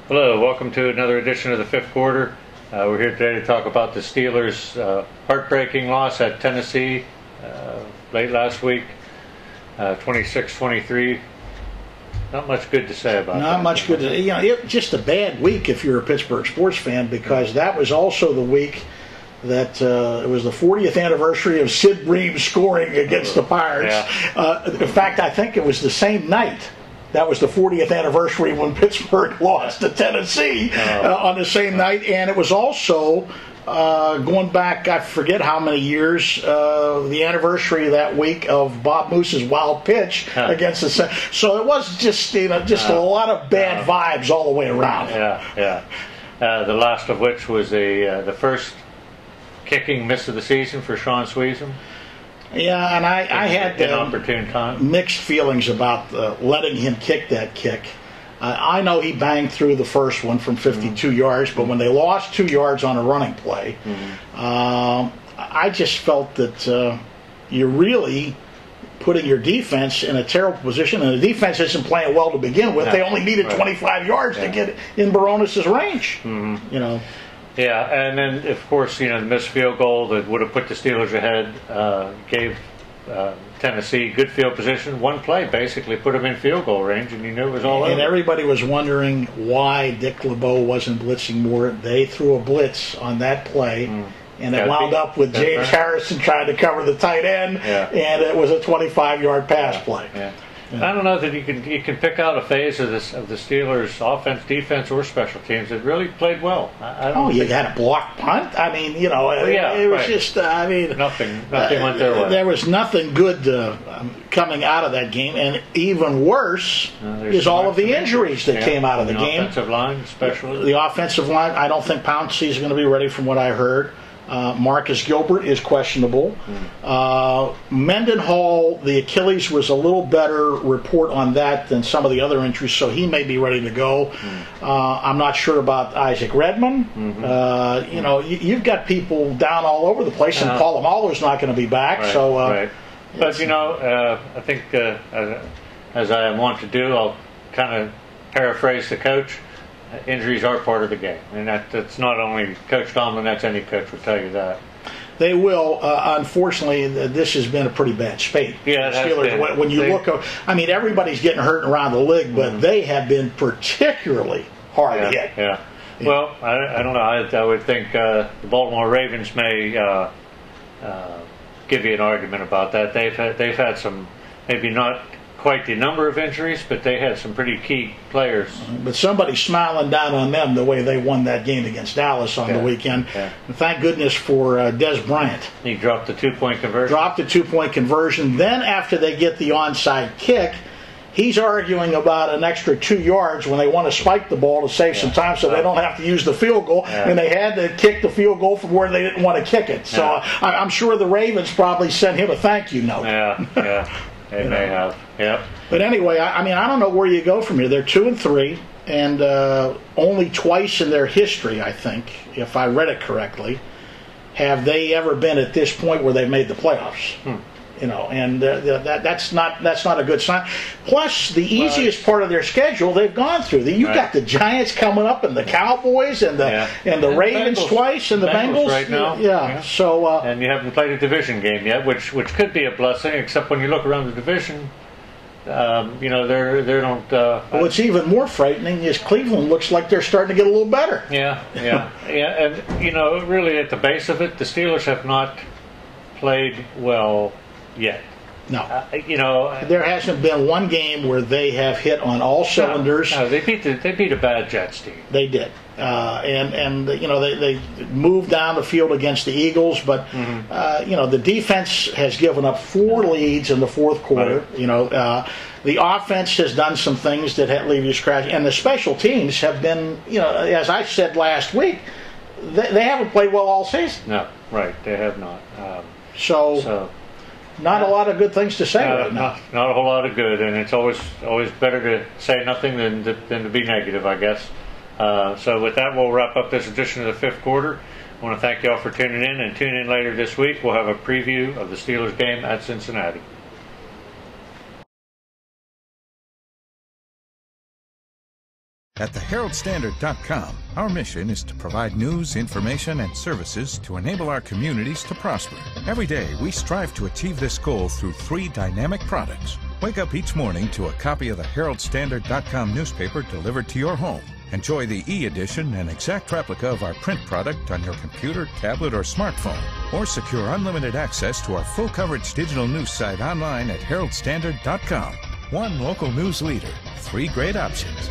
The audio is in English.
Hello, welcome to another edition of the fifth quarter. We're here today to talk about the Steelers' heartbreaking loss at Tennessee late last week, 26-23. Not much good to say about that. Not much good to, just a bad week if you're a Pittsburgh sports fan, because that was also the week that it was the 40th anniversary of Sid Bream scoring against the Pirates. Yeah. In fact, I think it was the same night. That was the 40th anniversary when Pittsburgh lost to Tennessee on the same night. And it was also, going back, I forget how many years, the anniversary that week of Bob Moose's wild pitch against the Sun. So it was just, a lot of bad vibes all the way around. Yeah. The last of which was the first kicking miss of the season for Sean Sweezum. Yeah, and I had inopportune time. Mixed feelings about letting him kick that kick. I know he banged through the first one from 52 yards, but when they lost 2 yards on a running play, I just felt that you're really putting your defense in a terrible position, and the defense isn't playing well to begin with. They only needed 25 yards to get in Barones' range. Yeah, and then, of course, the missed field goal that would have put the Steelers ahead gave Tennessee good field position. One play basically put them in field goal range, and you knew it was all over. And everybody was wondering why Dick LeBeau wasn't blitzing more. They threw a blitz on that play, and it wound up with James Harrison trying to cover the tight end, and it was a 25-yard pass play. Yeah. I don't know that you can pick out a phase of the Steelers' offense, defense, or special teams that really played well. You had a blocked punt. I mean, it was just. Nothing went their way. There was nothing good coming out of that game, and even worse is all of the injuries that came out of the game. Offensive line, especially the offensive line. I don't think Pouncey is going to be ready, from what I heard. Marcus Gilbert is questionable. Mendenhall, the Achilles was a little better report on that than some of the other injuries, so he may be ready to go. I'm not sure about Isaac Redman. You've got people down all over the place, and Polamalu's not going to be back. But I think as I want to do, I'll kind of paraphrase the coach. Injuries are part of the game, and that's not only Coach Tomlin, that's any coach will tell you that. They will. Unfortunately, this has been a pretty bad spate. Yeah, the Steelers, when you look, everybody's getting hurt around the league, but they have been particularly hard hit. Yeah. Well, I don't know. I would think the Baltimore Ravens may give you an argument about that. They've had some, maybe not quite the number of injuries, but they had some pretty key players. But somebody's smiling down on them the way they won that game against Dallas on the weekend. Yeah. And thank goodness for Des Bryant. He dropped the two-point conversion. Then after they get the onside kick, he's arguing about an extra 2 yards when they want to spike the ball to save some time so they don't have to use the field goal. And they had to kick the field goal from where they didn't want to kick it. So I'm sure the Ravens probably sent him a thank you note. They may have. But anyway, I don't know where you go from here. They're 2-3, and only twice in their history, I think, if I read it correctly, have they ever been at this point where they've made the playoffs. And that's not a good sign. Plus, the easiest part of their schedule they've gone through. You've got the Giants coming up, and the Cowboys, and the Ravens Bengals, twice, and the Bengals right now. So and you haven't played a division game yet, which could be a blessing. Except when you look around the division, they don't. What's even more frightening is Cleveland looks like they're starting to get a little better. And really at the base of it, the Steelers have not played well yet. No. There hasn't been one game where they have hit on all cylinders. No, they beat a bad Jets team. They did. They moved down the field against the Eagles, but the defense has given up 4 leads in the fourth quarter. The offense has done some things that leave you scratching, and the special teams have been, as I said last week, they haven't played well all season. No, right, they have not. Not a lot of good things to say right now. Not a whole lot of good, and it's always better to say nothing than to be negative, I guess. So with that, we'll wrap up this edition of the fifth quarter. I want to thank you all for tuning in, and tune in later this week. We'll have a preview of the Steelers game at Cincinnati. At theheraldstandard.com, our mission is to provide news, information, and services to enable our communities to prosper. Every day, we strive to achieve this goal through 3 dynamic products. Wake up each morning to a copy of the Herald-Standard.com newspaper delivered to your home. Enjoy the e-edition and exact replica of our print product on your computer, tablet, or smartphone. Or secure unlimited access to our full-coverage digital news site online at heraldstandard.com. One local news leader, 3 great options.